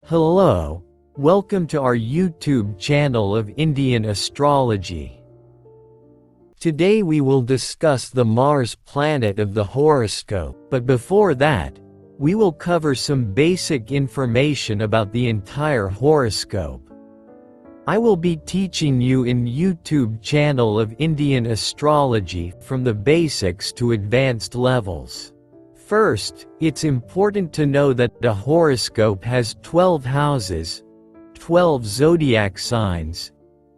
Hello, welcome to our YouTube channel of Indian Astrology. Today we will discuss the Mars planet of the horoscope, but before that, we will cover some basic information about the entire horoscope. I will be teaching you in YouTube channel of Indian Astrology from the basics to advanced levels. First, it's important to know that the horoscope has 12 houses, 12 zodiac signs,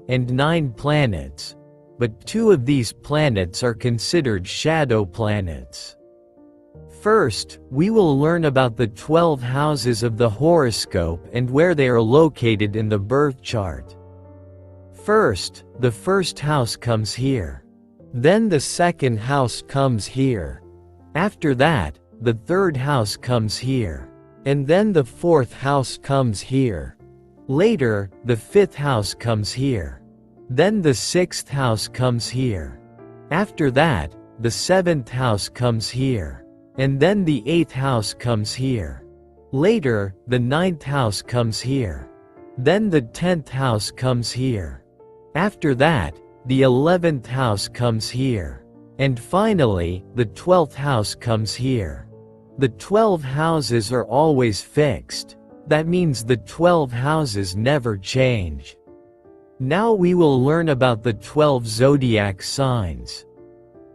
and 9 planets, but 2 of these planets are considered shadow planets. First, we will learn about the 12 houses of the horoscope and where they are located in the birth chart. First, the first house comes here. Then the second house comes here. After that, the third house comes here. And then the fourth house comes here. Later, the fifth house comes here. Then the sixth house comes here. After that, the seventh house comes here. And then the eighth house comes here. Later, the ninth house comes here. Then the 10th house comes here. After that, the 11th house comes here. And finally, the 12th house comes here. The 12 houses are always fixed. That means the 12 houses never change. Now we will learn about the 12 zodiac signs.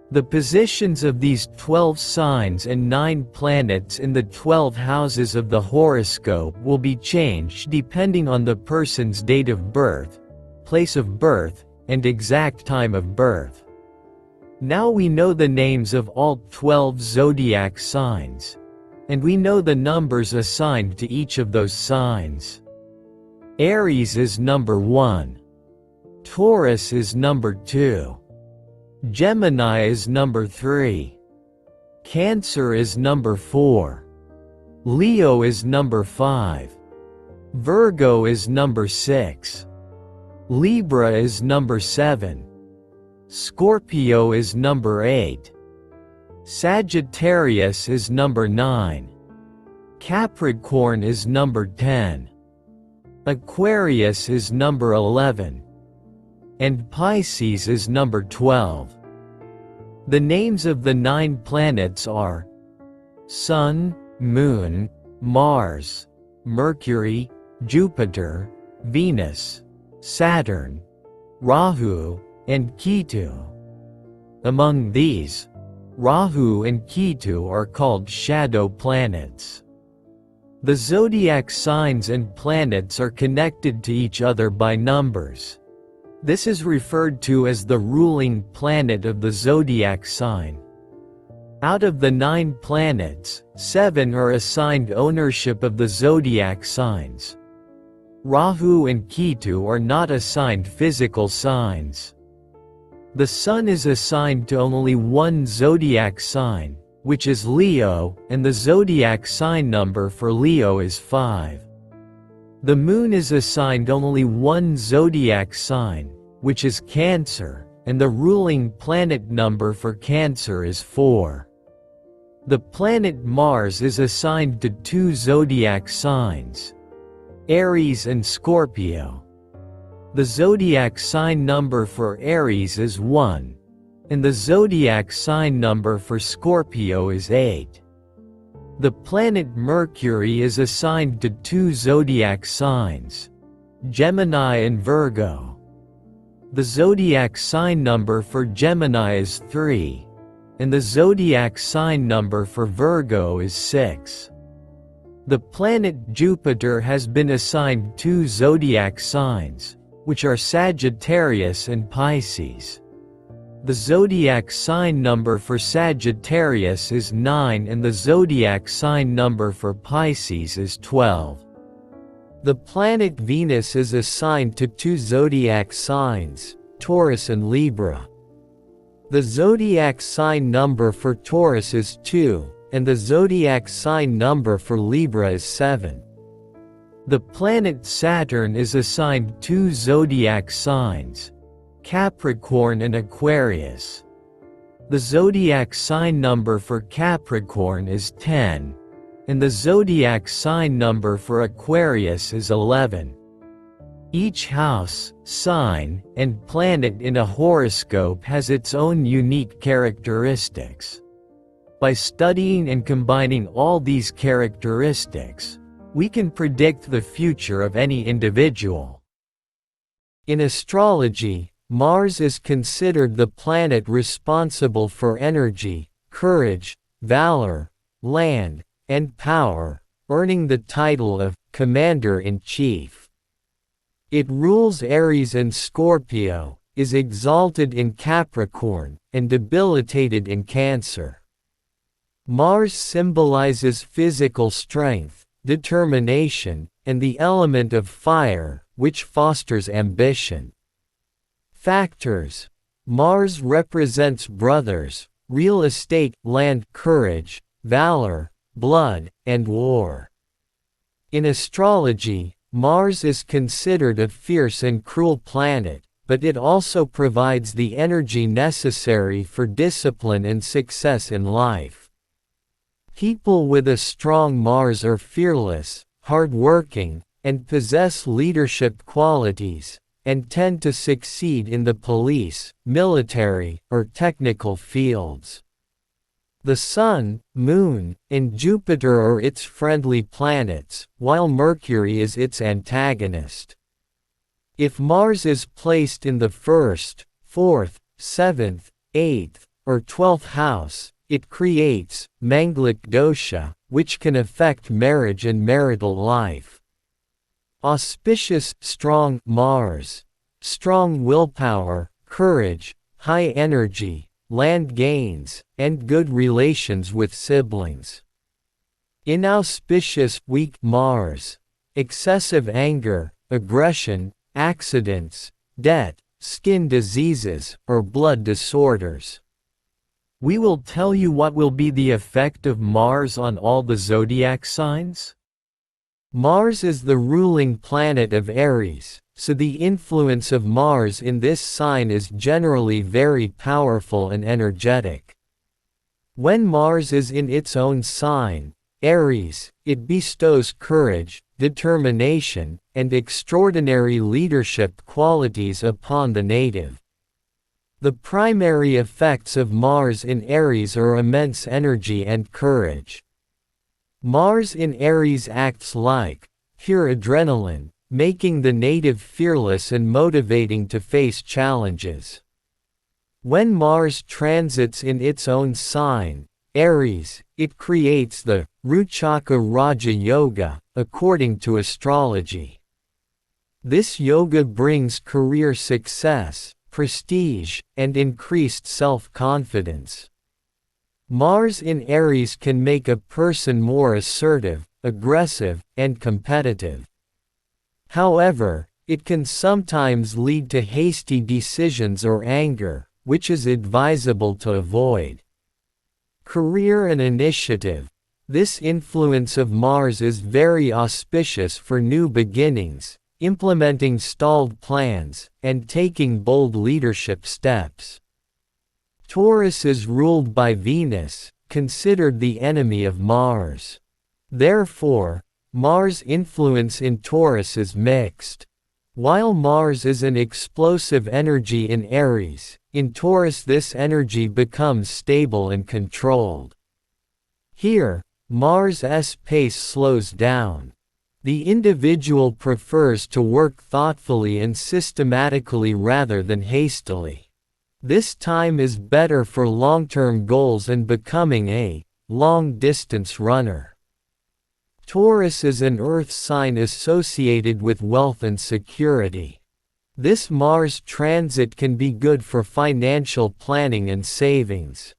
The positions of these 12 signs and 9 planets in the 12 houses of the horoscope will be changed depending on the person's date of birth, place of birth, and exact time of birth. Now we know the names of all 12 zodiac signs. And we know the numbers assigned to each of those signs. Aries is number 1. Taurus is number 2. Gemini is number 3. Cancer is number 4. Leo is number 5. Virgo is number 6. Libra is number 7. Scorpio is number 8. Sagittarius is number 9. Capricorn is number 10. Aquarius is number 11. And Pisces is number 12. The names of the 9 planets are Sun, Moon, Mars, Mercury, Jupiter, Venus, Saturn, Rahu, and Ketu. Among these, Rahu and Ketu are called shadow planets. The zodiac signs and planets are connected to each other by numbers. This is referred to as the ruling planet of the zodiac sign. Out of the 9 planets, 7 are assigned ownership of the zodiac signs. Rahu and Ketu are not assigned physical signs. The Sun is assigned to only one zodiac sign, which is Leo, and the zodiac sign number for Leo is 5. The Moon is assigned only one zodiac sign, which is Cancer, and the ruling planet number for Cancer is 4. The planet Mars is assigned to 2 zodiac signs, Aries and Scorpio. The zodiac sign number for Aries is 1, and the zodiac sign number for Scorpio is 8. The planet Mercury is assigned to 2 zodiac signs, Gemini and Virgo. The zodiac sign number for Gemini is 3, and the zodiac sign number for Virgo is 6. The planet Jupiter has been assigned 2 zodiac signs, which are Sagittarius and Pisces. The zodiac sign number for Sagittarius is 9 and the zodiac sign number for Pisces is 12. The planet Venus is assigned to 2 zodiac signs, Taurus and Libra. The zodiac sign number for Taurus is 2, and the zodiac sign number for Libra is 7. The planet Saturn is assigned 2 zodiac signs, Capricorn and Aquarius. The zodiac sign number for Capricorn is 10, and the zodiac sign number for Aquarius is 11. Each house, sign, and planet in a horoscope has its own unique characteristics. By studying and combining all these characteristics, we can predict the future of any individual. In astrology, Mars is considered the planet responsible for energy, courage, valor, land, and power, earning the title of Commander-in-Chief. It rules Aries and Scorpio, is exalted in Capricorn, and debilitated in Cancer. Mars symbolizes physical strength, determination, and the element of fire, which fosters ambition. Factors: Mars represents brothers, real estate, land, courage, valor, blood, and war. In astrology, Mars is considered a fierce and cruel planet, but it also provides the energy necessary for discipline and success in life. People with a strong Mars are fearless, hardworking, and possess leadership qualities, and tend to succeed in the police, military, or technical fields. The Sun, Moon, and Jupiter are its friendly planets, while Mercury is its antagonist. If Mars is placed in the 1st, 4th, 7th, 8th, or 12th house, it creates Manglic dosha, which can affect marriage and marital life. Auspicious, strong Mars. Strong willpower, courage, high energy, land gains, and good relations with siblings. Inauspicious, weak Mars. Excessive anger, aggression, accidents, debt, skin diseases, or blood disorders. We will tell you what will be the effect of Mars on all the zodiac signs. Mars is the ruling planet of Aries, so the influence of Mars in this sign is generally very powerful and energetic. When Mars is in its own sign, Aries, it bestows courage, determination, and extraordinary leadership qualities upon the native. The primary effects of Mars in Aries are immense energy and courage. Mars in Aries acts like pure adrenaline, making the native fearless and motivating to face challenges. When Mars transits in its own sign, Aries, it creates the Ruchaka Raja Yoga, according to astrology. This yoga brings career success, prestige, and increased self-confidence. Mars in Aries can make a person more assertive, aggressive, and competitive. However, it can sometimes lead to hasty decisions or anger, which is advisable to avoid. Career and initiative. This influence of Mars is very auspicious for new beginnings, implementing stalled plans, and taking bold leadership steps. Taurus is ruled by Venus, considered the enemy of Mars. Therefore, Mars' influence in Taurus is mixed. While Mars is an explosive energy in Aries, in Taurus this energy becomes stable and controlled. Here, Mars' pace slows down. The individual prefers to work thoughtfully and systematically rather than hastily. This time is better for long-term goals and becoming a long-distance runner. Taurus is an earth sign associated with wealth and security. This Mars transit can be good for financial planning and savings.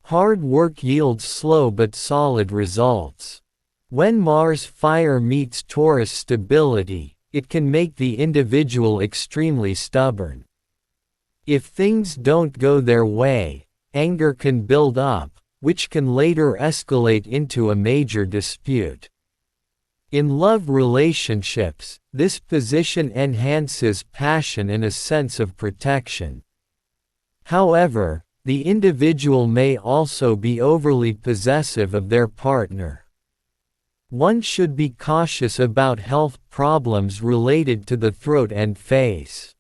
Hard work yields slow but solid results. When Mars fire meets Taurus stability, it can make the individual extremely stubborn. If things don't go their way, anger can build up, which can later escalate into a major dispute. In love relationships, this position enhances passion and a sense of protection. However, the individual may also be overly possessive of their partner. One should be cautious about health problems related to the throat and face.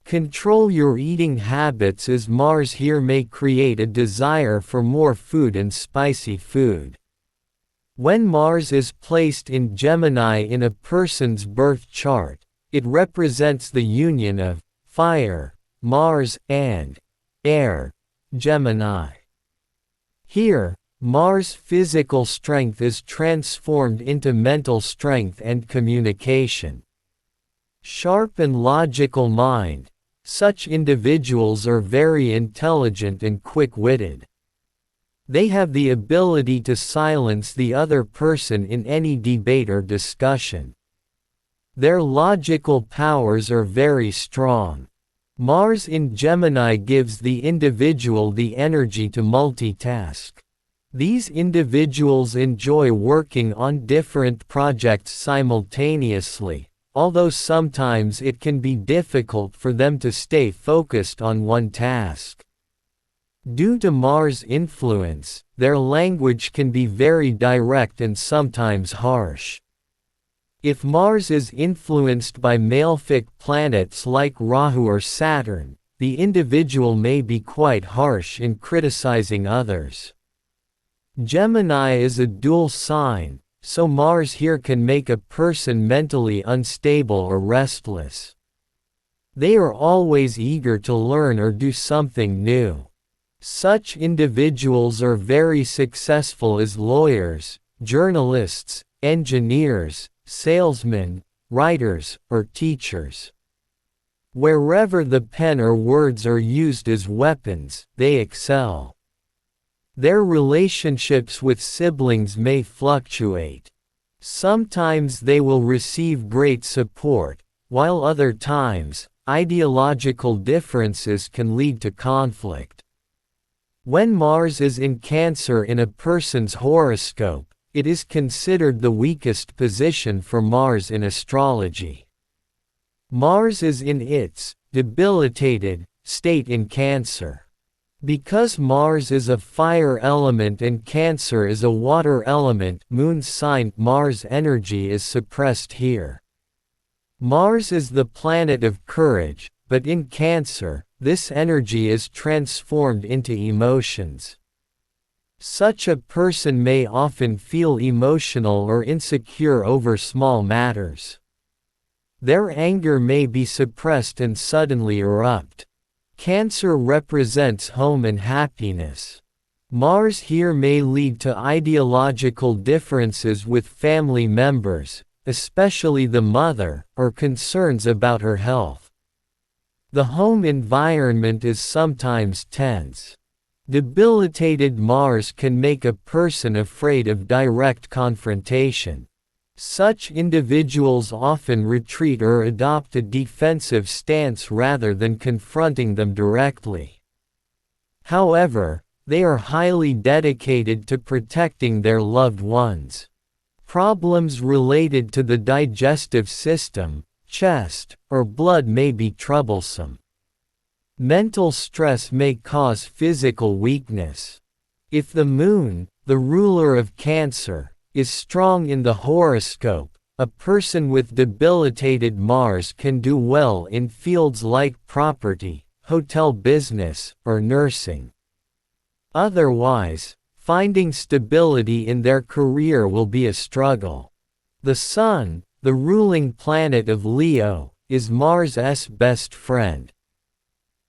Control your eating habits, as Mars here may create a desire for more food and spicy food. When Mars is placed in Gemini in a person's birth chart, it represents the union of fire, Mars, and air, Gemini. Here, Mars' physical strength is transformed into mental strength and communication. Sharp and logical mind. Such individuals are very intelligent and quick-witted. They have the ability to silence the other person in any debate or discussion. Their logical powers are very strong. Mars in Gemini gives the individual the energy to multitask. These individuals enjoy working on different projects simultaneously, although sometimes it can be difficult for them to stay focused on one task. Due to Mars' influence, their language can be very direct and sometimes harsh. If Mars is influenced by malefic planets like Rahu or Saturn, the individual may be quite harsh in criticizing others. Gemini is a dual sign, so Mars here can make a person mentally unstable or restless. They are always eager to learn or do something new. Such individuals are very successful as lawyers, journalists, engineers, salesmen, writers, or teachers. Wherever the pen or words are used as weapons, they excel. Their relationships with siblings may fluctuate. Sometimes they will receive great support, while other times, ideological differences can lead to conflict. When Mars is in Cancer in a person's horoscope, it is considered the weakest position for Mars in astrology. Mars is in its debilitated state in Cancer. Because Mars is a fire element and Cancer is a water element moon sign, Mars energy is suppressed here. Mars is the planet of courage, but in Cancer, this energy is transformed into emotions. Such a person may often feel emotional or insecure over small matters. Their anger may be suppressed and suddenly erupt. Cancer represents home and happiness. Mars here may lead to ideological differences with family members, especially the mother, or concerns about her health. The home environment is sometimes tense. Debilitated Mars can make a person afraid of direct confrontation. Such individuals often retreat or adopt a defensive stance rather than confronting them directly. However, they are highly dedicated to protecting their loved ones. Problems related to the digestive system, chest, or blood may be troublesome. Mental stress may cause physical weakness. If the moon, the ruler of Cancer, is strong in the horoscope, a person with debilitated Mars can do well in fields like property, hotel business, or nursing. Otherwise, finding stability in their career will be a struggle. The Sun, the ruling planet of Leo, is Mars' best friend.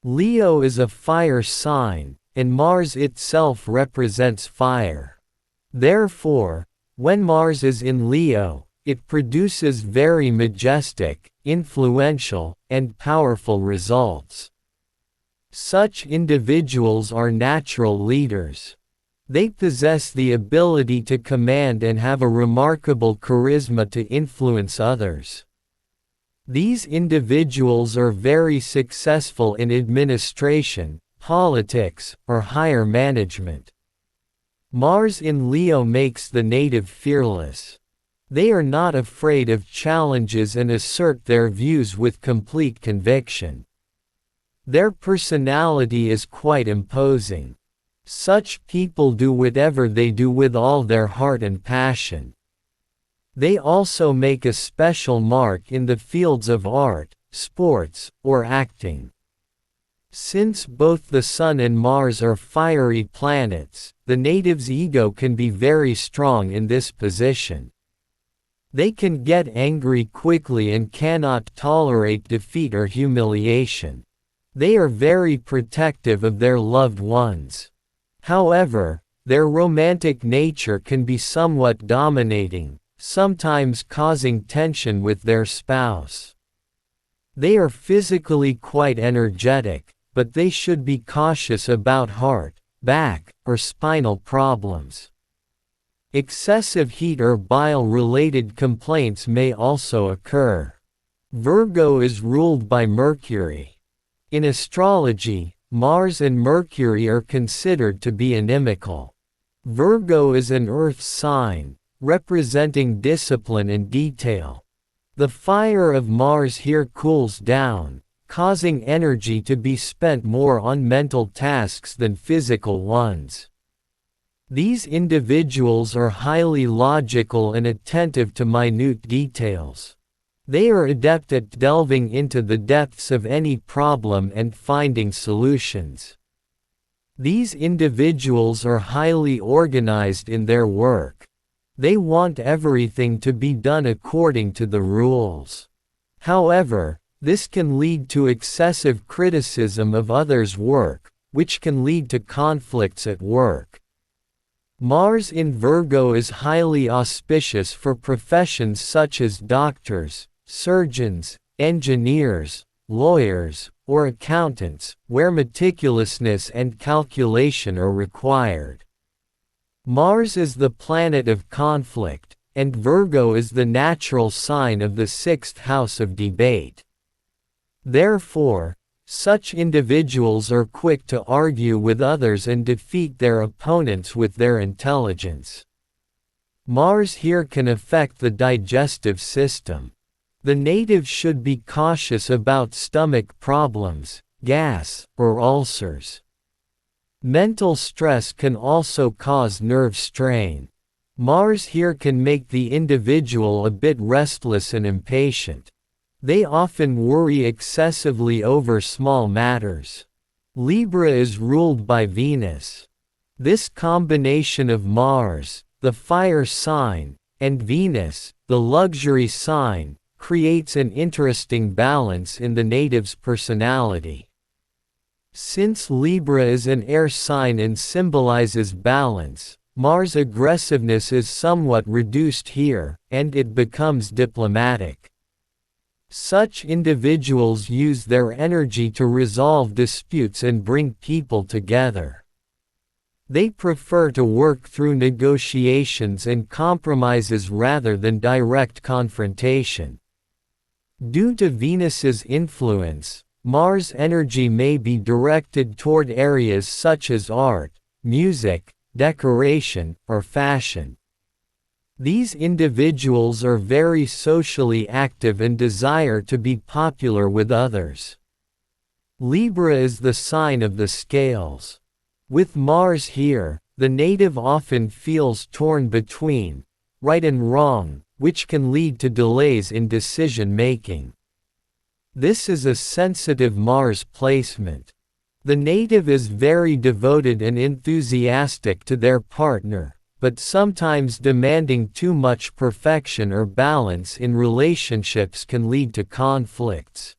Leo is a fire sign, and Mars itself represents fire. Therefore, when Mars is in Leo, it produces very majestic, influential, and powerful results. Such individuals are natural leaders. They possess the ability to command and have a remarkable charisma to influence others. These individuals are very successful in administration, politics, or higher management. Mars in Leo makes the native fearless. They are not afraid of challenges and assert their views with complete conviction. Their personality is quite imposing. Such people do whatever they do with all their heart and passion. They also make a special mark in the fields of art, sports, or acting. Since both the Sun and Mars are fiery planets, the native's ego can be very strong in this position. They can get angry quickly and cannot tolerate defeat or humiliation. They are very protective of their loved ones. However, their romantic nature can be somewhat dominating, sometimes causing tension with their spouse. They are physically quite energetic, but they should be cautious about heart, back, or spinal problems. Excessive heat or bile-related complaints may also occur. Virgo is ruled by Mercury. In astrology, Mars and Mercury are considered to be inimical. Virgo is an earth sign, representing discipline and detail. The fire of Mars here cools down, causing energy to be spent more on mental tasks than physical ones. These individuals are highly logical and attentive to minute details. They are adept at delving into the depths of any problem and finding solutions. These individuals are highly organized in their work. They want everything to be done according to the rules. However, this can lead to excessive criticism of others' work, which can lead to conflicts at work. Mars in Virgo is highly auspicious for professions such as doctors, surgeons, engineers, lawyers, or accountants, where meticulousness and calculation are required. Mars is the planet of conflict, and Virgo is the natural sign of the sixth house of debate. Therefore, such individuals are quick to argue with others and defeat their opponents with their intelligence. Mars here can affect the digestive system. The native should be cautious about stomach problems, gas, or ulcers. Mental stress can also cause nerve strain. Mars here can make the individual a bit restless and impatient. They often worry excessively over small matters. Libra is ruled by Venus. This combination of Mars, the fire sign, and Venus, the luxury sign, creates an interesting balance in the native's personality. Since Libra is an air sign and symbolizes balance, Mars' aggressiveness is somewhat reduced here, and it becomes diplomatic. Such individuals use their energy to resolve disputes and bring people together. They prefer to work through negotiations and compromises rather than direct confrontation. Due to Venus's influence, Mars' energy may be directed toward areas such as art, music, decoration, or fashion. These individuals are very socially active and desire to be popular with others. Libra is the sign of the scales. With Mars here, the native often feels torn between right and wrong, which can lead to delays in decision-making. This is a sensitive Mars placement. The native is very devoted and enthusiastic to their partner, but sometimes demanding too much perfection or balance in relationships can lead to conflicts.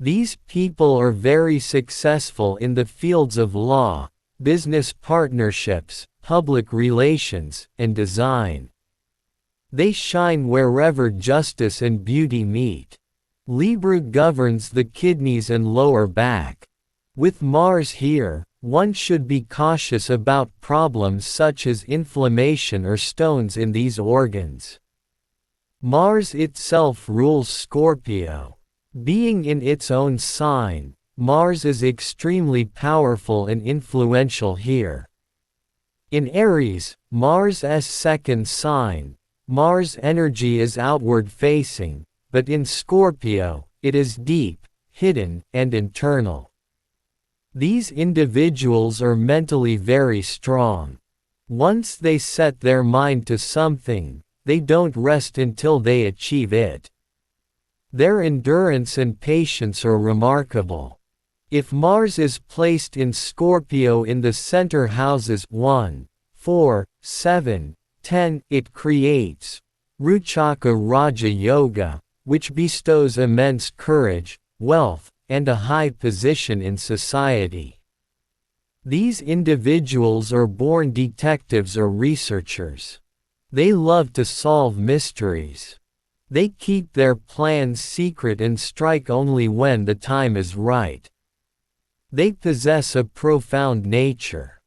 These people are very successful in the fields of law, business partnerships, public relations, and design. They shine wherever justice and beauty meet. Libra governs the kidneys and lower back. With Mars here, one should be cautious about problems such as inflammation or stones in these organs. Mars itself rules Scorpio. Being in its own sign, Mars is extremely powerful and influential here. In Aries, Mars' second sign, Mars' energy is outward-facing, but in Scorpio, it is deep, hidden, and internal. These individuals are mentally very strong. Once they set their mind to something, they don't rest until they achieve it. Their endurance and patience are remarkable. If Mars is placed in Scorpio in the center houses 1, 4, 7, 10, it creates Ruchaka Raja Yoga, which bestows immense courage, wealth, and a high position in society. These individuals are born detectives or researchers. They love to solve mysteries. They keep their plans secret and strike only when the time is right. They possess a profound nature.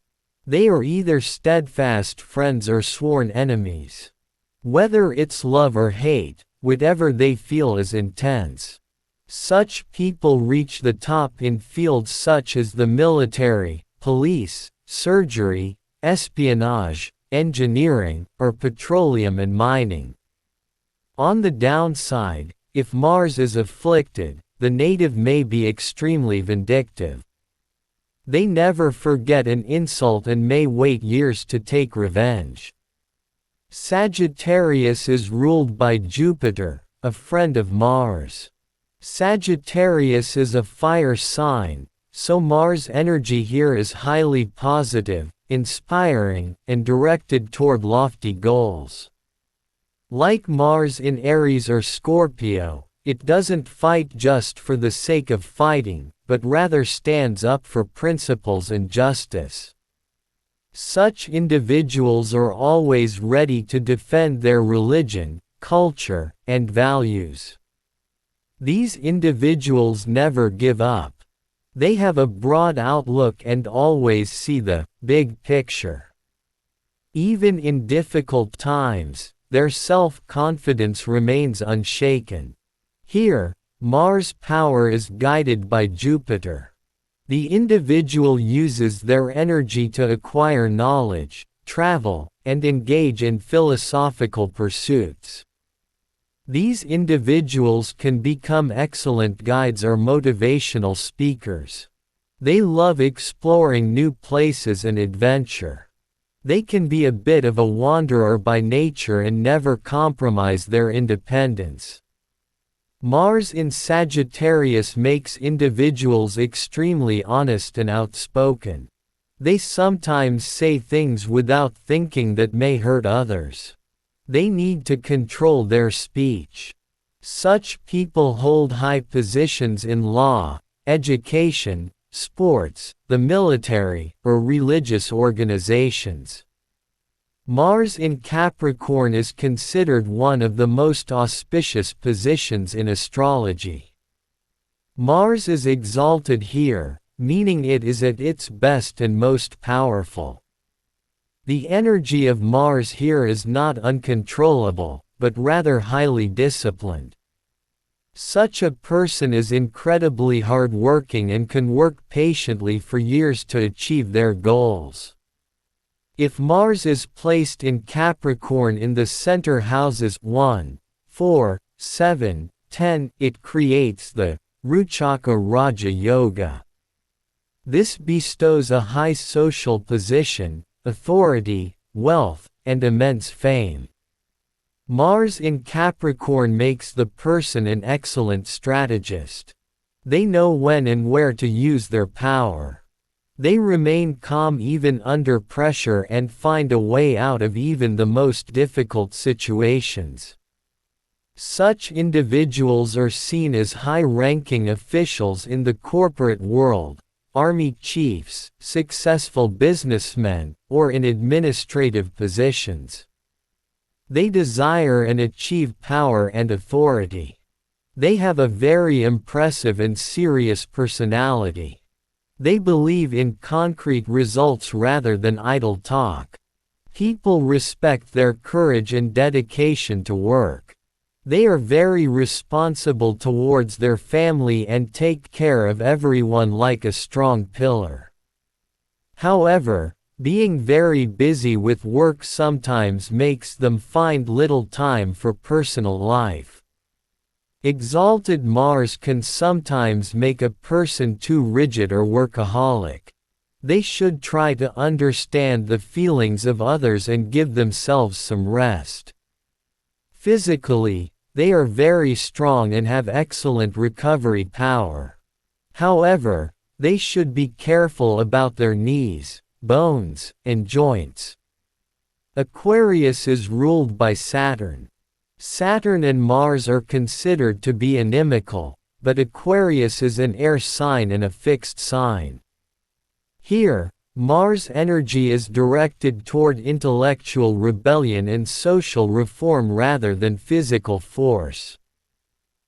They are either steadfast friends or sworn enemies. Whether it's love or hate, whatever they feel is intense. Such people reach the top in fields such as the military, police, surgery, espionage, engineering, or petroleum and mining. On the downside, if Mars is afflicted, the native may be extremely vindictive. They never forget an insult and may wait years to take revenge. Sagittarius is ruled by Jupiter, a friend of Mars. Sagittarius is a fire sign, so Mars' energy here is highly positive, inspiring, and directed toward lofty goals. Like Mars in Aries or Scorpio, it doesn't fight just for the sake of fighting, but rather stands up for principles and justice. Such individuals are always ready to defend their religion, culture, and values. These individuals never give up. They have a broad outlook and always see the big picture. Even in difficult times, their self-confidence remains unshaken. Here, Mars' power is guided by Jupiter. The individual uses their energy to acquire knowledge, travel, and engage in philosophical pursuits. These individuals can become excellent guides or motivational speakers. They love exploring new places and adventure. They can be a bit of a wanderer by nature and never compromise their independence. Mars in Sagittarius makes individuals extremely honest and outspoken. They sometimes say things without thinking that may hurt others. They need to control their speech. Such people hold high positions in law, education, sports, the military, or religious organizations. Mars in Capricorn is considered one of the most auspicious positions in astrology. Mars is exalted here, meaning it is at its best and most powerful. The energy of Mars here is not uncontrollable, but rather highly disciplined. Such a person is incredibly hardworking and can work patiently for years to achieve their goals. If Mars is placed in Capricorn in the center houses 1, 4, 7, 10, it creates the Ruchaka Raja Yoga. This bestows a high social position, authority, wealth, and immense fame. Mars in Capricorn makes the person an excellent strategist. They know when and where to use their power. They remain calm even under pressure and find a way out of even the most difficult situations. Such individuals are seen as high-ranking officials in the corporate world, army chiefs, successful businessmen, or in administrative positions. They desire and achieve power and authority. They have a very impressive and serious personality. They believe in concrete results rather than idle talk. People respect their courage and dedication to work. They are very responsible towards their family and take care of everyone like a strong pillar. However, being very busy with work sometimes makes them find little time for personal life. Exalted Mars can sometimes make a person too rigid or workaholic. They should try to understand the feelings of others and give themselves some rest. Physically, they are very strong and have excellent recovery power. However, they should be careful about their knees, bones, and joints. Aquarius is ruled by Saturn. Saturn and Mars are considered to be inimical, but Aquarius is an air sign and a fixed sign. Here, Mars' energy is directed toward intellectual rebellion and social reform rather than physical force.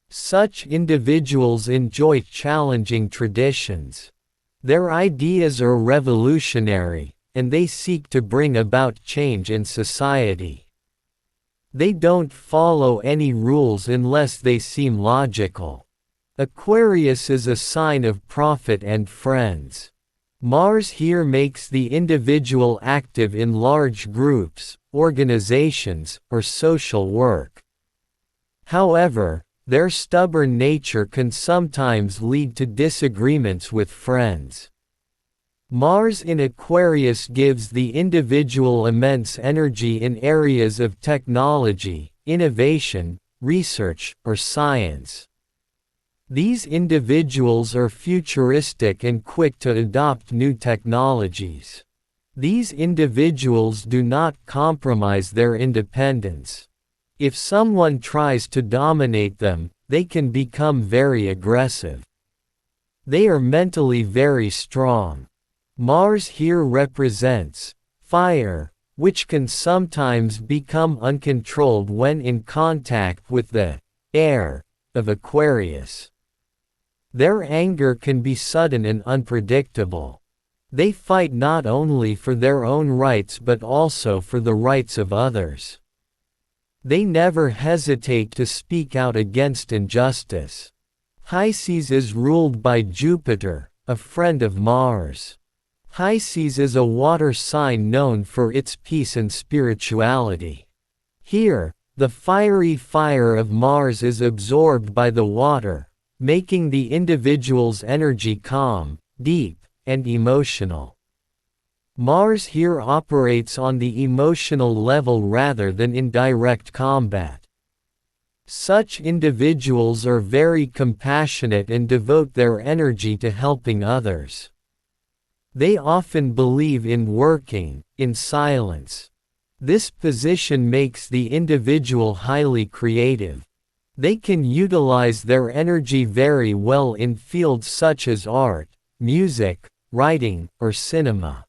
Such individuals enjoy challenging traditions. Their ideas are revolutionary, and they seek to bring about change in society. They don't follow any rules unless they seem logical. Aquarius is a sign of profit and friends. Mars here makes the individual active in large groups, organizations, or social work. However, their stubborn nature can sometimes lead to disagreements with friends. Mars in Aquarius gives the individual immense energy in areas of technology, innovation, research, or science. These individuals are futuristic and quick to adopt new technologies. These individuals do not compromise their independence. If someone tries to dominate them, they can become very aggressive. They are mentally very strong. Mars here represents fire, which can sometimes become uncontrolled when in contact with the air of Aquarius. Their anger can be sudden and unpredictable. They fight not only for their own rights but also for the rights of others. They never hesitate to speak out against injustice. Pisces is ruled by Jupiter, a friend of Mars. Pisces is a water sign known for its peace and spirituality. Here, the fiery fire of Mars is absorbed by the water, making the individual's energy calm, deep, and emotional. Mars here operates on the emotional level rather than in direct combat. Such individuals are very compassionate and devote their energy to helping others. They often believe in working in silence. This position makes the individual highly creative. They can utilize their energy very well in fields such as art, music, writing, or cinema.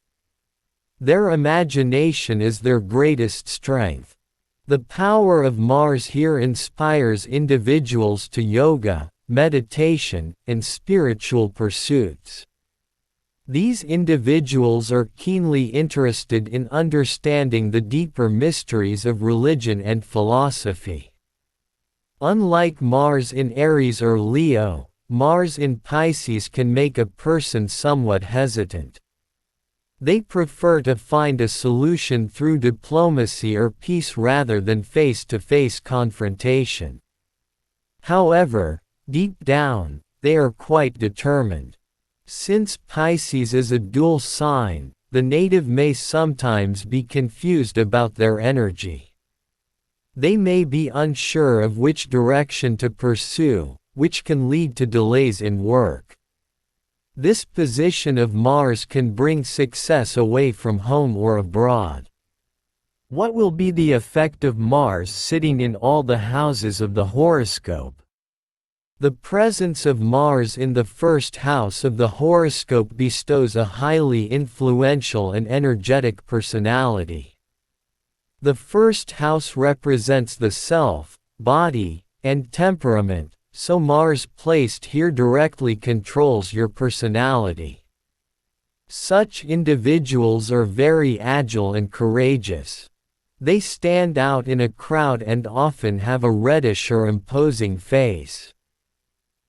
Their imagination is their greatest strength. The power of Mars here inspires individuals to yoga, meditation, and spiritual pursuits. These individuals are keenly interested in understanding the deeper mysteries of religion and philosophy. Unlike Mars in Aries or Leo, Mars in Pisces can make a person somewhat hesitant. They prefer to find a solution through diplomacy or peace rather than face-to-face confrontation. However, deep down, they are quite determined. Since Pisces is a dual sign, the native may sometimes be confused about their energy. They may be unsure of which direction to pursue, which can lead to delays in work. This position of Mars can bring success away from home or abroad. What will be the effect of Mars sitting in all the houses of the horoscope? The presence of Mars in the first house of the horoscope bestows a highly influential and energetic personality. The first house represents the self, body, and temperament, so Mars placed here directly controls your personality. Such individuals are very agile and courageous. They stand out in a crowd and often have a reddish or imposing face.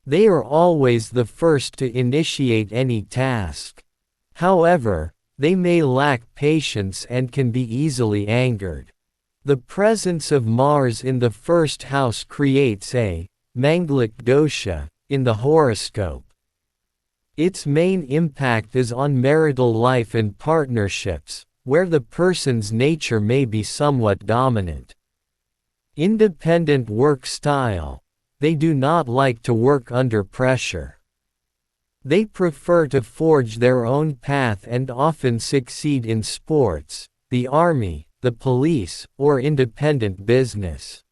They are always the first to initiate any task. However, they may lack patience and can be easily angered. The presence of Mars in the first house creates a Manglic dosha in the horoscope. Its main impact is on marital life and partnerships, where the person's nature may be somewhat dominant. Independent work style. They do not like to work under pressure. They prefer to forge their own path and often succeed in sports, the army, the police, or independent business.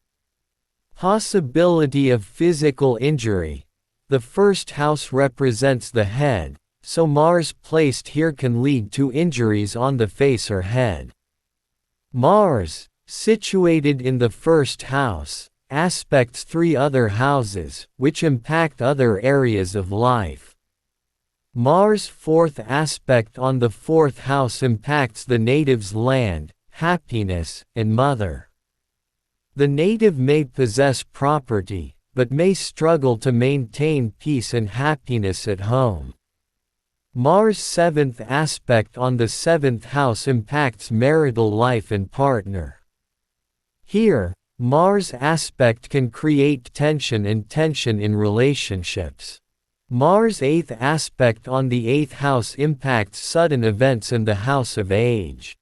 Possibility of physical injury. The first house represents the head, so Mars placed here can lead to injuries on the face or head. Mars, situated in the first house, aspects 3 other houses, which impact other areas of life. Mars' fourth aspect on the fourth house impacts the native's land, happiness, and mother. The native may possess property, but may struggle to maintain peace and happiness at home. Mars' seventh aspect on the seventh house impacts marital life and partner. Here, Mars' aspect can create tension in relationships. Mars' eighth aspect on the eighth house impacts sudden events in the house of age.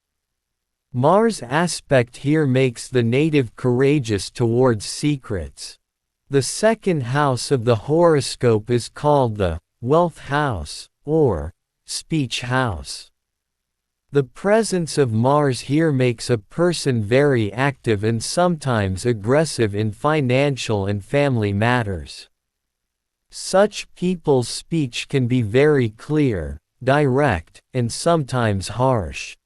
Mars' aspect here makes the native courageous towards secrets. The second house of the horoscope is called the wealth house, or speech house. The presence of Mars here makes a person very active and sometimes aggressive in financial and family matters. Such people's speech can be very clear, direct, and sometimes harsh.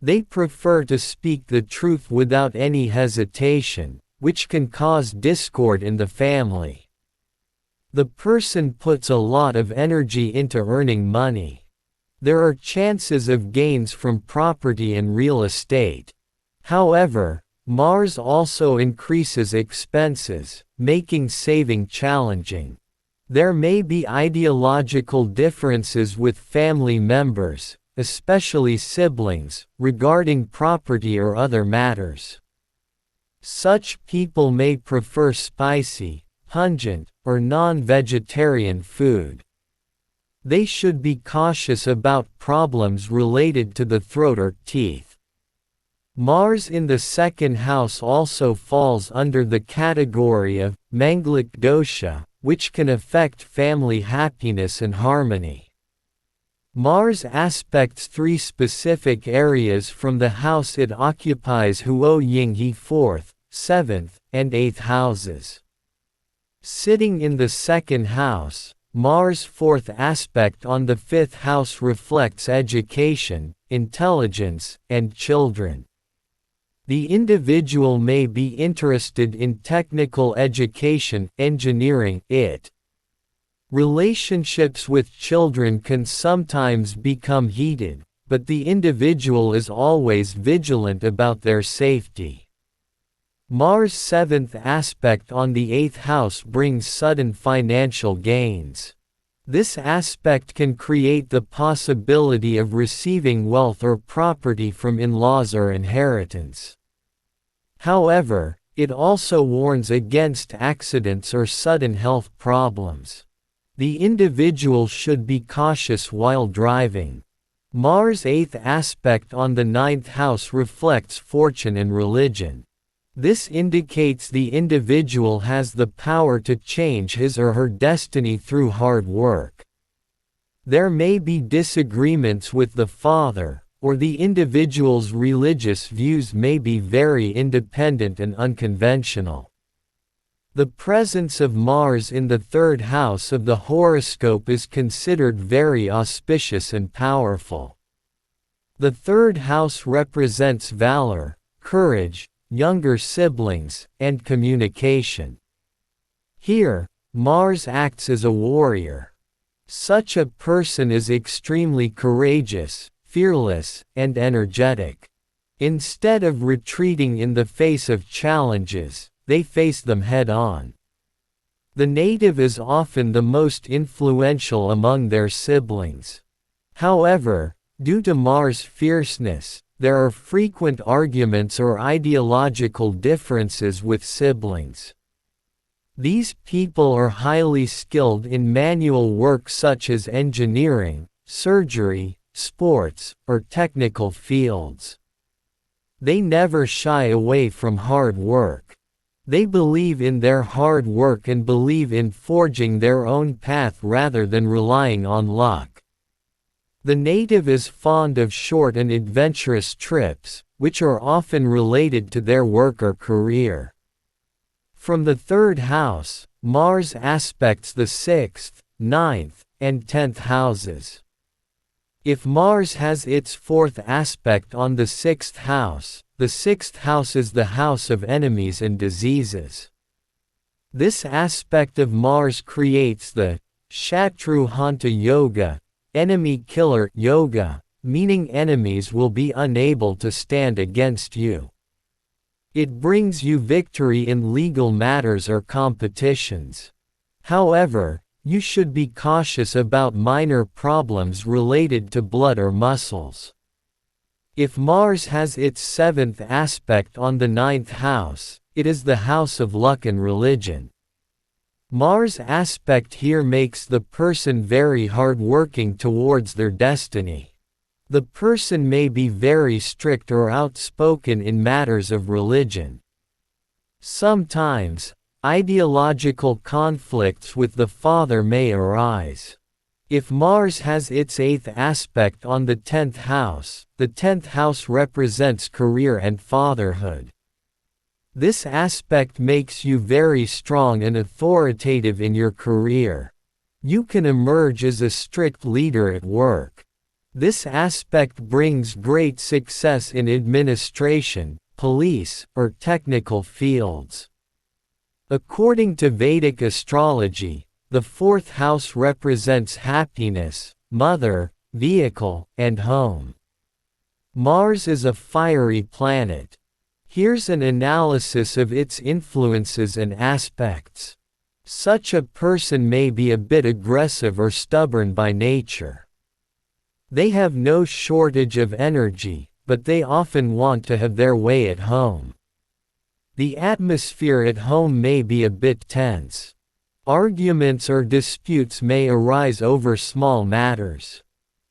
They prefer to speak the truth without any hesitation, which can cause discord in the family. The person puts a lot of energy into earning money. There are chances of gains from property and real estate. However, Mars also increases expenses, making saving challenging. There may be ideological differences with family members, especially siblings, regarding property or other matters. Such people may prefer spicy, pungent, or non-vegetarian food. They should be cautious about problems related to the throat or teeth. Mars in the second house also falls under the category of Manglik dosha, which can affect family happiness and harmony. Mars aspects 3 specific areas from the house it occupies: Huo Yinghe 4th, 7th, and 8th houses. Sitting in the second house, Mars' 4th aspect on the 5th house reflects education, intelligence, and children. The individual may be interested in technical education, engineering, it. Relationships with children can sometimes become heated, but the individual is always vigilant about their safety. Mars' 7th aspect on the 8th house brings sudden financial gains. This aspect can create the possibility of receiving wealth or property from in-laws or inheritance. However, it also warns against accidents or sudden health problems. The individual should be cautious while driving. Mars' 8th aspect on the 9th house reflects fortune and religion. This indicates the individual has the power to change his or her destiny through hard work. There may be disagreements with the father, or the individual's religious views may be very independent and unconventional. The presence of Mars in the 3rd house of the horoscope is considered very auspicious and powerful. The 3rd house represents valor, courage, younger siblings, and communication. Here, Mars acts as a warrior. Such a person is extremely courageous, fearless, and energetic. Instead of retreating in the face of challenges, they face them head-on. The native is often the most influential among their siblings. However, due to Mars' fierceness, there are frequent arguments or ideological differences with siblings. These people are highly skilled in manual work such as engineering, surgery, sports, or technical fields. They never shy away from hard work. They believe in their hard work and believe in forging their own path rather than relying on luck. The native is fond of short and adventurous trips, which are often related to their work or career. From the third house, Mars aspects the 6th, 9th, and 10th houses. If Mars has its fourth aspect on the 6th house, the 6th house is the house of enemies and diseases. This aspect of Mars creates the Shatru Hanta Yoga, enemy killer yoga, meaning enemies will be unable to stand against you. It brings you victory in legal matters or competitions. However, you should be cautious about minor problems related to blood or muscles. If Mars has its 7th aspect on the 9th house, it is the house of luck and religion. Mars aspect here makes the person very hard-working towards their destiny. The person may be very strict or outspoken in matters of religion. Sometimes, ideological conflicts with the father may arise. If Mars has its 8th aspect on the 10th house, the 10th house represents career and fatherhood. This aspect makes you very strong and authoritative in your career. You can emerge as a strict leader at work. This aspect brings great success in administration, police, or technical fields. According to Vedic astrology, the 4th house represents happiness, mother, vehicle, and home. Mars is a fiery planet. Here's an analysis of its influences and aspects. Such a person may be a bit aggressive or stubborn by nature. They have no shortage of energy, but they often want to have their way at home. The atmosphere at home may be a bit tense. Arguments or disputes may arise over small matters.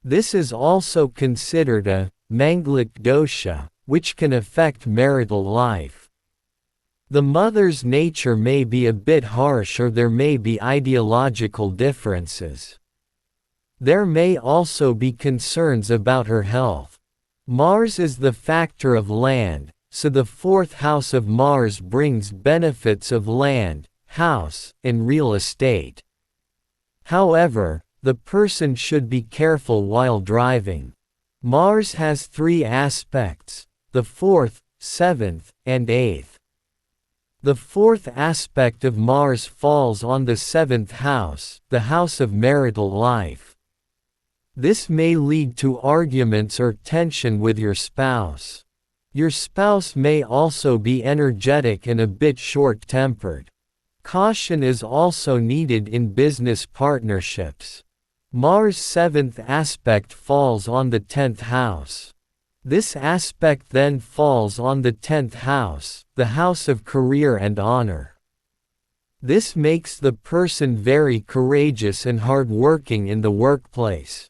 This is also considered a Manglik dosha, which can affect marital life. The mother's nature may be a bit harsh or there may be ideological differences. There may also be concerns about her health. Mars is the factor of land, so the 4th house of Mars brings benefits of land, house, and real estate. However, the person should be careful while driving. Mars has 3 aspects, the 4th, 7th, and 8th. The 4th aspect of Mars falls on the 7th house, the house of marital life. This may lead to arguments or tension with your spouse. Your spouse may also be energetic and a bit short-tempered. Caution is also needed in business partnerships. Mars' 7th aspect falls on the 10th house. This aspect then falls on the 10th house, the house of career and honor. This makes the person very courageous and hardworking in the workplace.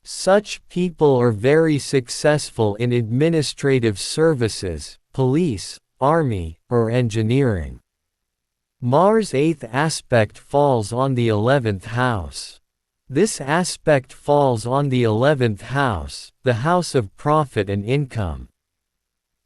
Such people are very successful in administrative services, police, army, or engineering. Mars' 8th aspect falls on the 11th house. This aspect falls on the 11th house, the house of profit and income.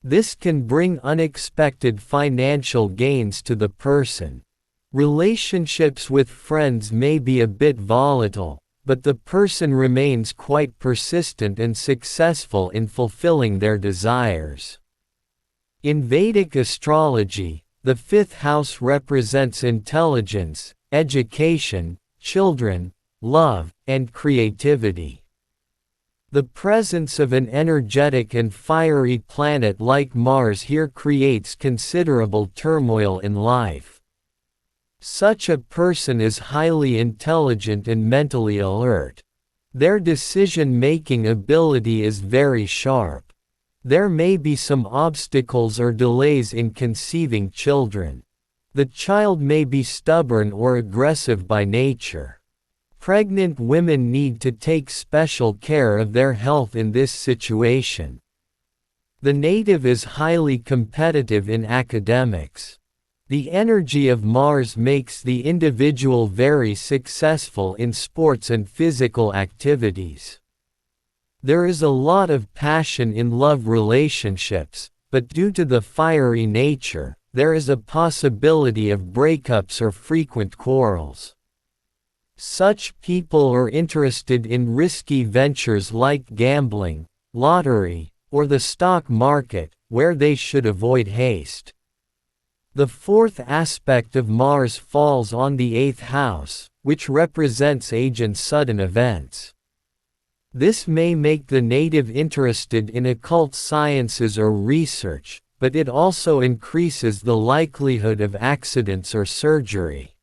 This can bring unexpected financial gains to the person. Relationships with friends may be a bit volatile, but the person remains quite persistent and successful in fulfilling their desires. In Vedic astrology, the 5th house represents intelligence, education, children, love, and creativity. The presence of an energetic and fiery planet like Mars here creates considerable turmoil in life. Such a person is highly intelligent and mentally alert. Their decision-making ability is very sharp. There may be some obstacles or delays in conceiving children. The child may be stubborn or aggressive by nature. Pregnant women need to take special care of their health in this situation. The native is highly competitive in academics. The energy of Mars makes the individual very successful in sports and physical activities. There is a lot of passion in love relationships, but due to the fiery nature, there is a possibility of breakups or frequent quarrels. Such people are interested in risky ventures like gambling, lottery, or the stock market, where they should avoid haste. The fourth aspect of Mars falls on the 8th house, which represents age and sudden events. This may make the native interested in occult sciences or research, but it also increases the likelihood of accidents or surgery.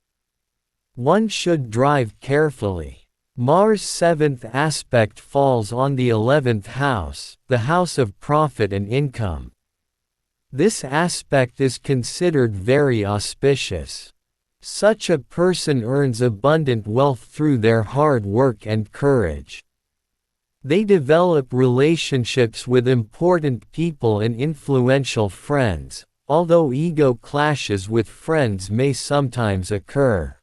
One should drive carefully. Mars' 7th aspect falls on the 11th house, the house of profit and income. This aspect is considered very auspicious. Such a person earns abundant wealth through their hard work and courage. They develop relationships with important people and influential friends, although ego clashes with friends may sometimes occur.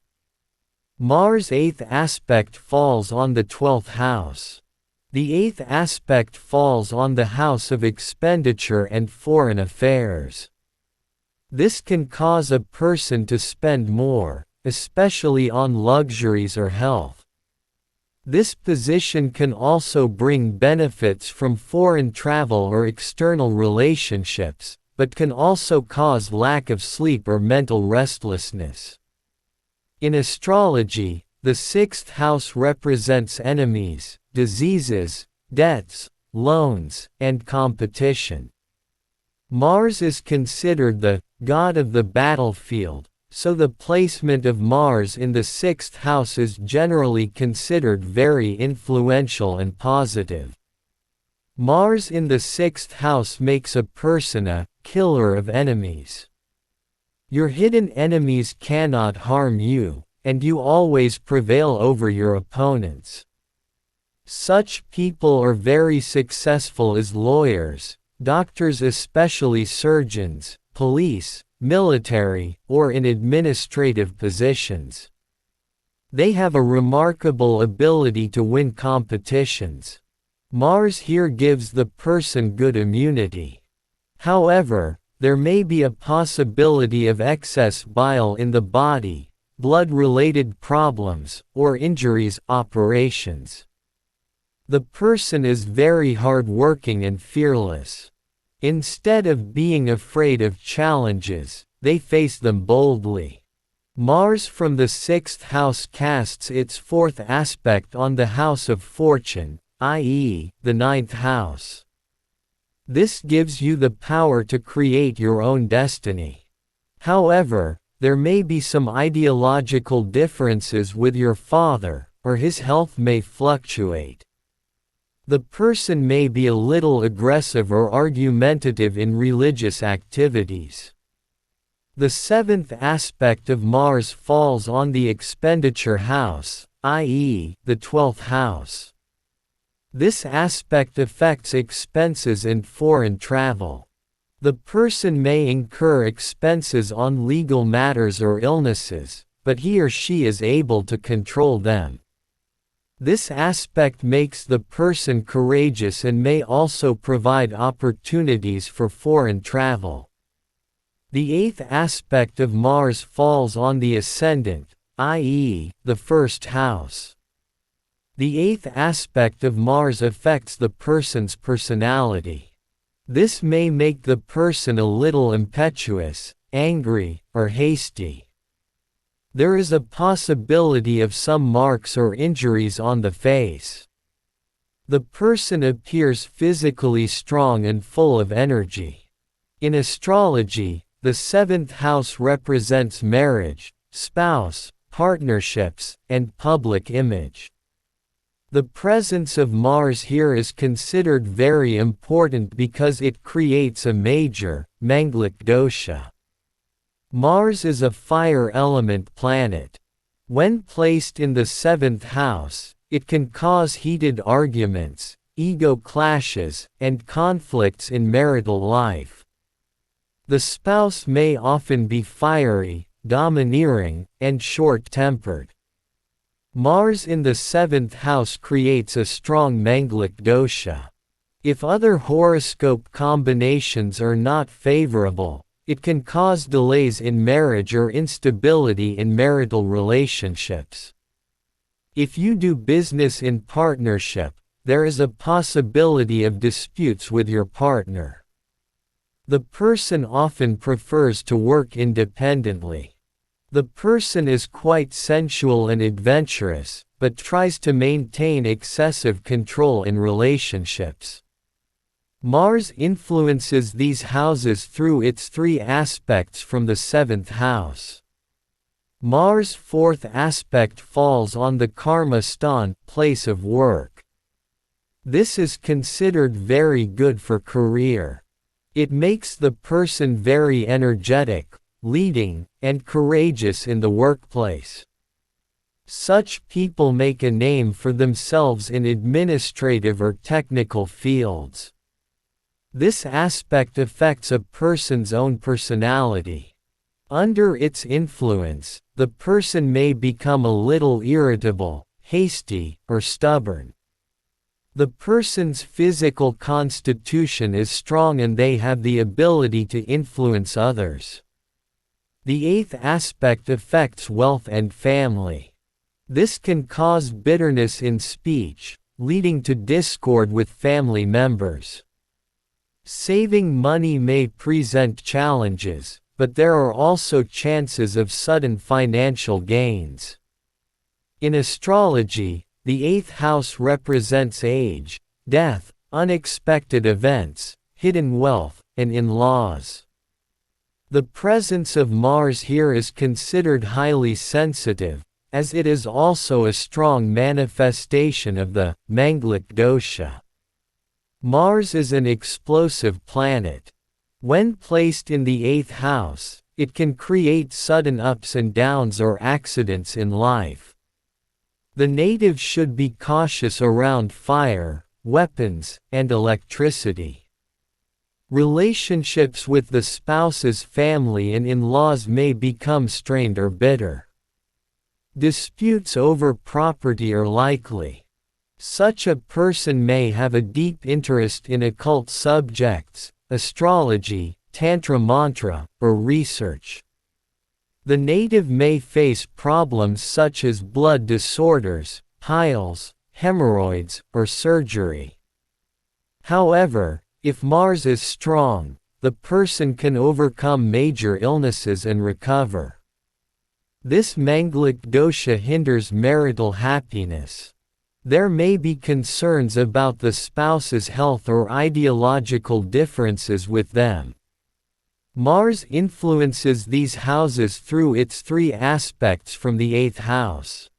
Mars' 8th aspect falls on the 12th house. The 8th aspect falls on the house of expenditure and foreign affairs. This can cause a person to spend more, especially on luxuries or health. This position can also bring benefits from foreign travel or external relationships, but can also cause lack of sleep or mental restlessness. In astrology, the 6th house represents enemies, diseases, debts, loans, and competition. Mars is considered the god of the battlefield, so the placement of Mars in the 6th house is generally considered very influential and positive. Mars in the 6th house makes a person a killer of enemies. Your hidden enemies cannot harm you, and you always prevail over your opponents. Such people are very successful as lawyers, doctors, especially surgeons, police, military, or in administrative positions. They have a remarkable ability to win competitions. Mars here gives the person good immunity. However, there may be a possibility of excess bile in the body, blood-related problems, or injuries, operations. The person is very hard-working and fearless. Instead of being afraid of challenges, they face them boldly. Mars from the 6th house casts its 4th aspect on the house of fortune, i.e., the 9th house. This gives you the power to create your own destiny. However, there may be some ideological differences with your father, or his health may fluctuate. The person may be a little aggressive or argumentative in religious activities. The 7th aspect of Mars falls on the expenditure house, i.e., the 12th house. This aspect affects expenses and foreign travel. The person may incur expenses on legal matters or illnesses, but he or she is able to control them. This aspect makes the person courageous and may also provide opportunities for foreign travel. The 8th aspect of Mars falls on the ascendant, i.e., the 1st house. The 8th aspect of Mars affects the person's personality. This may make the person a little impetuous, angry, or hasty. There is a possibility of some marks or injuries on the face. The person appears physically strong and full of energy. In astrology, the 7th house represents marriage, spouse, partnerships, and public image. The presence of Mars here is considered very important because it creates a major, Manglic dosha. Mars is a fire element planet. When placed in the 7th house, it can cause heated arguments, ego clashes, and conflicts in marital life. The spouse may often be fiery, domineering, and short-tempered. Mars in the 7th house creates a strong Manglik dosha. If other horoscope combinations are not favorable, it can cause delays in marriage or instability in marital relationships. If you do business in partnership, there is a possibility of disputes with your partner. The person often prefers to work independently. The person is quite sensual and adventurous, but tries to maintain excessive control in relationships. Mars influences these houses through its 3 aspects from the 7th house. Mars' 4th aspect falls on the karma sthan, place of work. This is considered very good for career. It makes the person very energetic, leading, and courageous in the workplace. Such people make a name for themselves in administrative or technical fields. This aspect affects a person's own personality. Under its influence, the person may become a little irritable, hasty, or stubborn. The person's physical constitution is strong and they have the ability to influence others. The 8th aspect affects wealth and family. This can cause bitterness in speech, leading to discord with family members. Saving money may present challenges, but there are also chances of sudden financial gains. In astrology, the 8th house represents age, death, unexpected events, hidden wealth, and in-laws. The presence of Mars here is considered highly sensitive, as it is also a strong manifestation of the Manglik dosha. Mars is an explosive planet. When placed in the 8th house, it can create sudden ups and downs or accidents in life. The native should be cautious around fire, weapons, and electricity. Relationships with the spouse's family and in-laws may become strained or bitter. Disputes over property are likely. Such a person may have a deep interest in occult subjects, astrology, tantra mantra, or research. The native may face problems such as blood disorders, piles, hemorrhoids, or surgery. However, if Mars is strong, the person can overcome major illnesses and recover. This Manglik dosha hinders marital happiness. There may be concerns about the spouse's health or ideological differences with them. Mars influences these houses through its 3 aspects from the 8th house.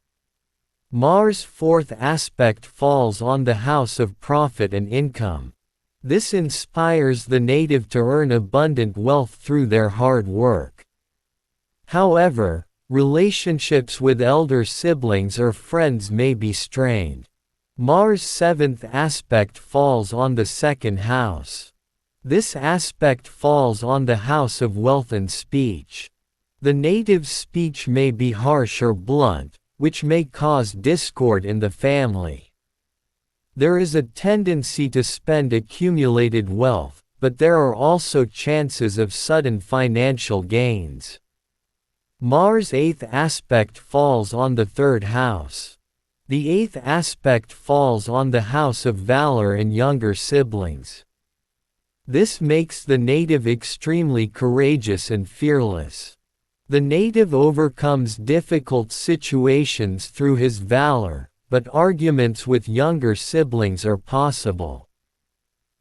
Mars' 4th aspect falls on the house of profit and income. This inspires the native to earn abundant wealth through their hard work. However, relationships with elder siblings or friends may be strained. Mars' 7th aspect falls on the 2nd house. This aspect falls on the house of wealth and speech. The native's speech may be harsh or blunt, which may cause discord in the family. There is a tendency to spend accumulated wealth, but there are also chances of sudden financial gains. Mars' 8th aspect falls on the 3rd house. The 8th aspect falls on the house of valor and younger siblings. This makes the native extremely courageous and fearless. The native overcomes difficult situations through his valor, but arguments with younger siblings are possible.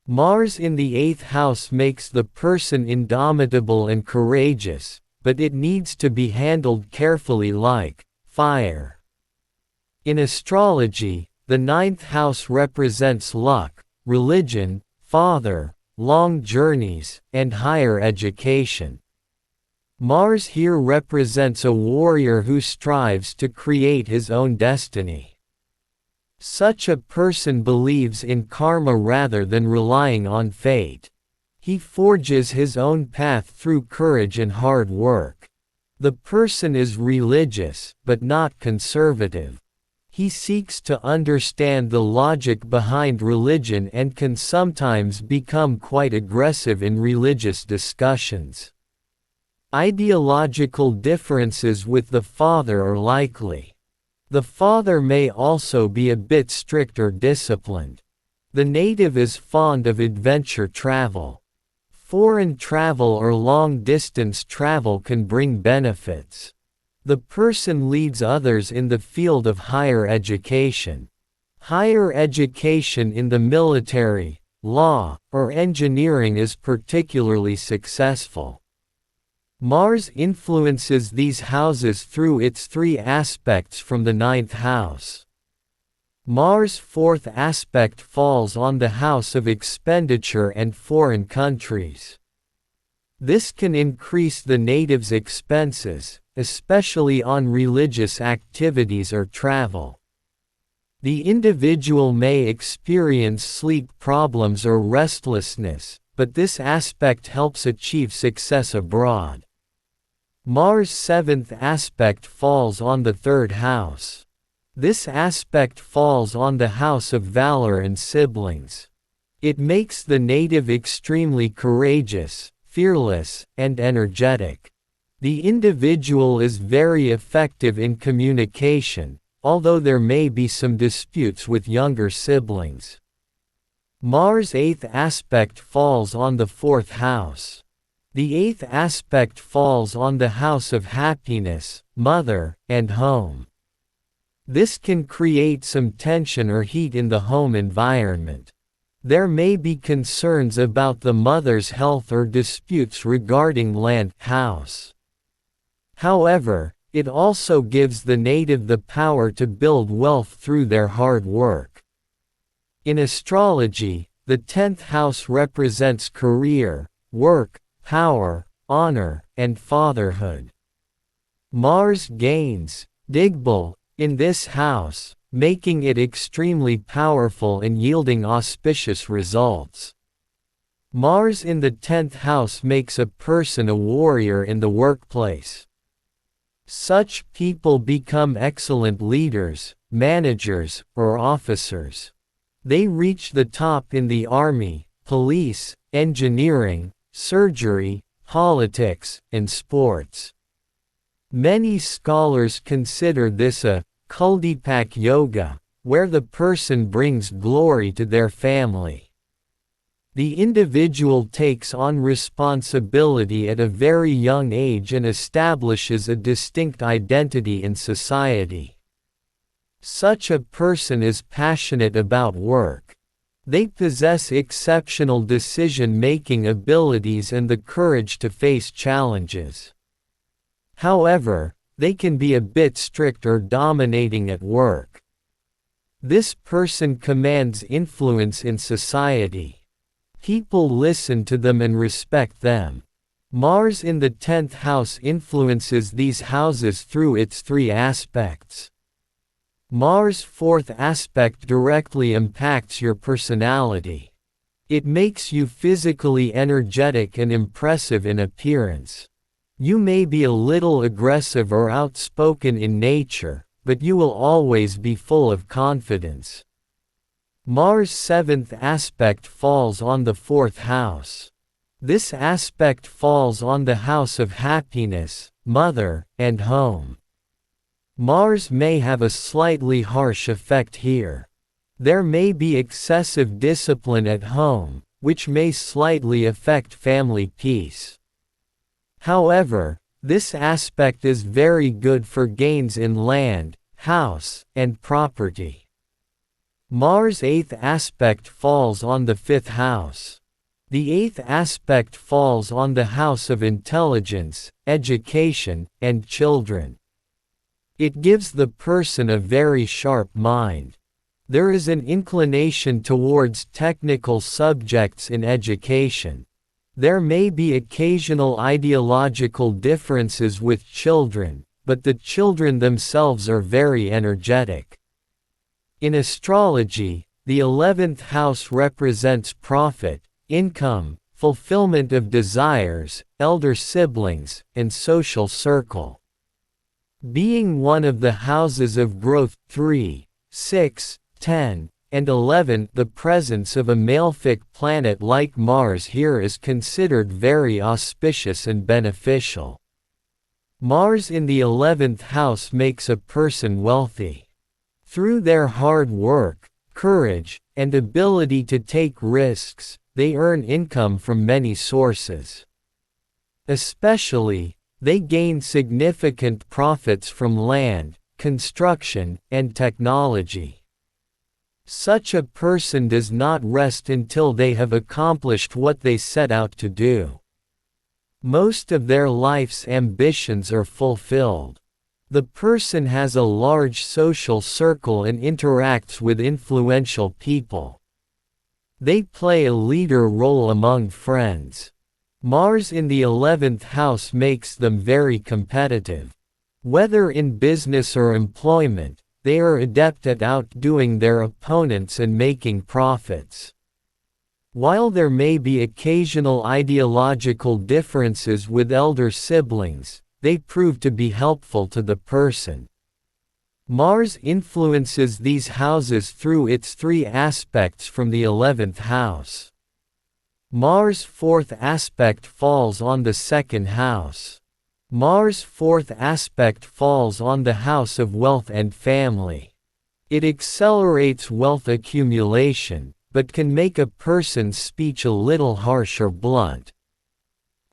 Mars in the 8th house makes the person indomitable and courageous, but it needs to be handled carefully like fire. In astrology, the 9th house represents luck, religion, father, long journeys, and higher education. Mars here represents a warrior who strives to create his own destiny. Such a person believes in karma rather than relying on fate. He forges his own path through courage and hard work. The person is religious, but not conservative. He seeks to understand the logic behind religion and can sometimes become quite aggressive in religious discussions. Ideological differences with the father are likely. The father may also be a bit strict or disciplined. The native is fond of adventure travel. Foreign travel or long-distance travel can bring benefits. The person leads others in the field of higher education. Higher education in the military, law, or engineering is particularly successful. Mars influences these houses through its 3 aspects from the 9th house. Mars' 4th aspect falls on the house of expenditure and foreign countries. This can increase the native's expenses, especially on religious activities or travel. The individual may experience sleep problems or restlessness, but this aspect helps achieve success abroad. Mars' 7th aspect falls on the 3rd house. This aspect falls on the house of valor and siblings. It makes the native extremely courageous, fearless, and energetic. The individual is very effective in communication, although there may be some disputes with younger siblings. Mars' 8th aspect falls on the 4th house. The 8th aspect falls on the house of happiness, mother, and home. This can create some tension or heat in the home environment. There may be concerns about the mother's health or disputes regarding land, house. However, it also gives the native the power to build wealth through their hard work. In astrology, the 10th house represents career, work, power, honor, and fatherhood. Mars gains Digbal in this house, making it extremely powerful and yielding auspicious results. Mars in the 10th house makes a person a warrior in the workplace. Such people become excellent leaders, managers, or officers. They reach the top in the army, police, engineering, surgery, politics, and sports. Many scholars consider this a Kuldipak yoga, where the person brings glory to their family. The individual takes on responsibility at a very young age and establishes a distinct identity in society. Such a person is passionate about work. They possess exceptional decision-making abilities and the courage to face challenges. However, they can be a bit strict or dominating at work. This person commands influence in society. People listen to them and respect them. Mars in the 10th house influences these houses through its 3 aspects. Mars' 4th aspect directly impacts your personality. It makes you physically energetic and impressive in appearance. You may be a little aggressive or outspoken in nature, but you will always be full of confidence. Mars' 7th aspect falls on the 4th house. This aspect falls on the house of happiness, mother, and home. Mars may have a slightly harsh effect here. There may be excessive discipline at home, which may slightly affect family peace. However, this aspect is very good for gains in land, house, and property. Mars' 8th aspect falls on the 5th house. The 8th aspect falls on the house of intelligence, education, and children. It gives the person a very sharp mind. There is an inclination towards technical subjects in education. There may be occasional ideological differences with children, but the children themselves are very energetic. In astrology, the 11th house represents profit, income, fulfillment of desires, elder siblings, and social circle. Being one of the houses of growth 3, 6, 10, and 11, the presence of a malefic planet like Mars here is considered very auspicious and beneficial. Mars in the 11th house makes a person wealthy. Through their hard work, courage, and ability to take risks, they earn income from many sources. Especially, they gain significant profits from land, construction, and technology. Such a person does not rest until they have accomplished what they set out to do. Most of their life's ambitions are fulfilled. The person has a large social circle and interacts with influential people. They play a leader role among friends. Mars in the 11th house makes them very competitive. Whether in business or employment, they are adept at outdoing their opponents and making profits. While there may be occasional ideological differences with elder siblings, they prove to be helpful to the person. Mars influences these houses through its 3 aspects from the 11th house. Mars' 4th aspect falls on the 2nd house. Mars' 4th aspect falls on the house of wealth and family. It accelerates wealth accumulation, but can make a person's speech a little harsh or blunt.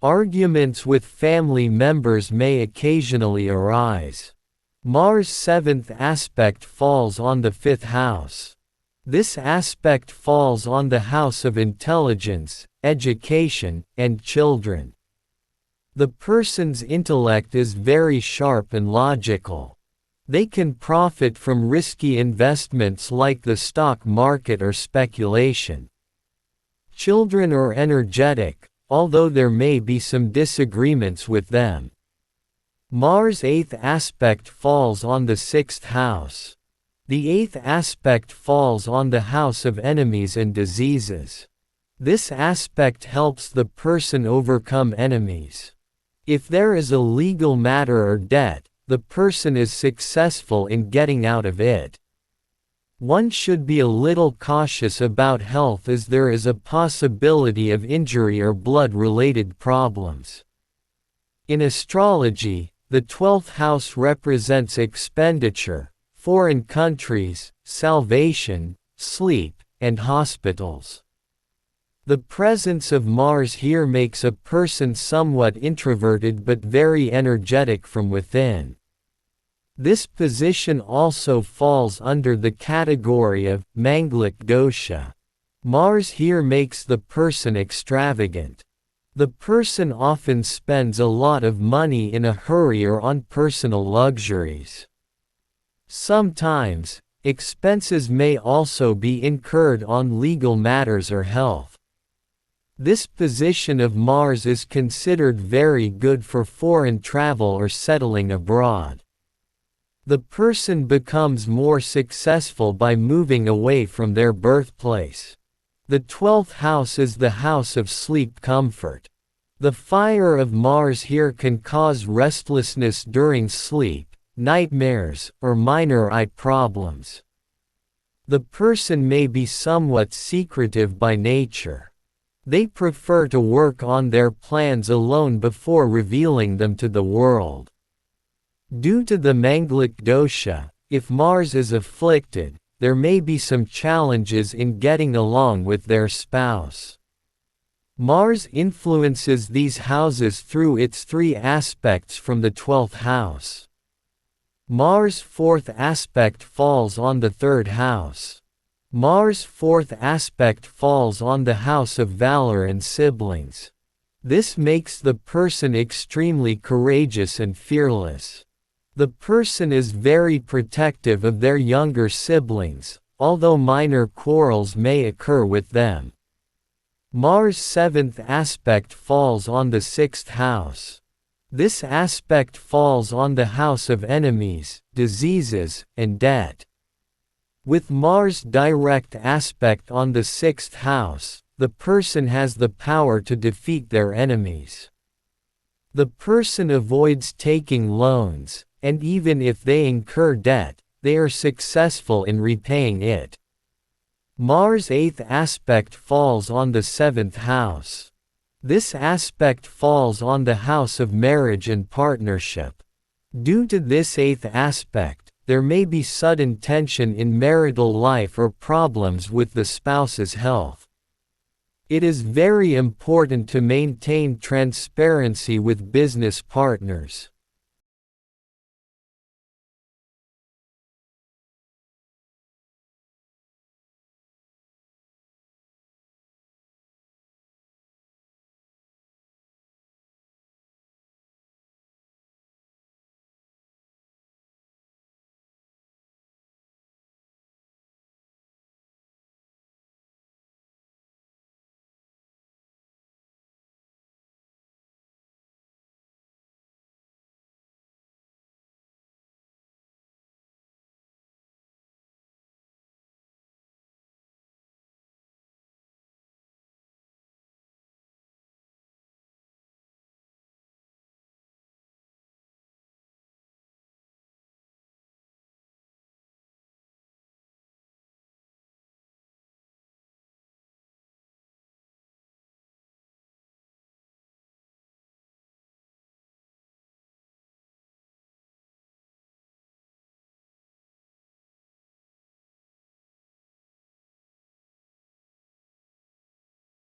Arguments with family members may occasionally arise. Mars' 7th aspect falls on the 5th house. This aspect falls on the house of intelligence, education, and children. The person's intellect is very sharp and logical. They can profit from risky investments like the stock market or speculation. Children are energetic, although there may be some disagreements with them. Mars' 8th aspect falls on the 6th house. The 8th aspect falls on the house of enemies and diseases. This aspect helps the person overcome enemies. If there is a legal matter or debt, the person is successful in getting out of it. One should be a little cautious about health as there is a possibility of injury or blood-related problems. In astrology, the 12th house represents expenditure, foreign countries, salvation, sleep, and hospitals. The presence of Mars here makes a person somewhat introverted but very energetic from within. This position also falls under the category of Manglik dosha. Mars here makes the person extravagant. The person often spends a lot of money in a hurry or on personal luxuries. Sometimes, expenses may also be incurred on legal matters or health. This position of Mars is considered very good for foreign travel or settling abroad. The person becomes more successful by moving away from their birthplace. The 12th house is the house of sleep comfort. The fire of Mars here can cause restlessness during sleep, nightmares, or minor eye problems. The person may be somewhat secretive by nature. They prefer to work on their plans alone before revealing them to the world. Due to the Manglik dosha, if Mars is afflicted, there may be some challenges in getting along with their spouse. Mars influences these houses through its 3 aspects from the 12th house. Mars' 4th aspect falls on the 3rd house. Mars' 4th aspect falls on the house of valor and siblings. This makes the person extremely courageous and fearless. The person is very protective of their younger siblings, although minor quarrels may occur with them. Mars' 7th aspect falls on the 6th house. This aspect falls on the house of enemies, diseases, and debt. With Mars' direct aspect on the 6th house, the person has the power to defeat their enemies. The person avoids taking loans, and even if they incur debt, they are successful in repaying it. Mars' 8th aspect falls on the 7th house. This aspect falls on the house of marriage and partnership. Due to this 8th aspect, there may be sudden tension in marital life or problems with the spouse's health. It is very important to maintain transparency with business partners.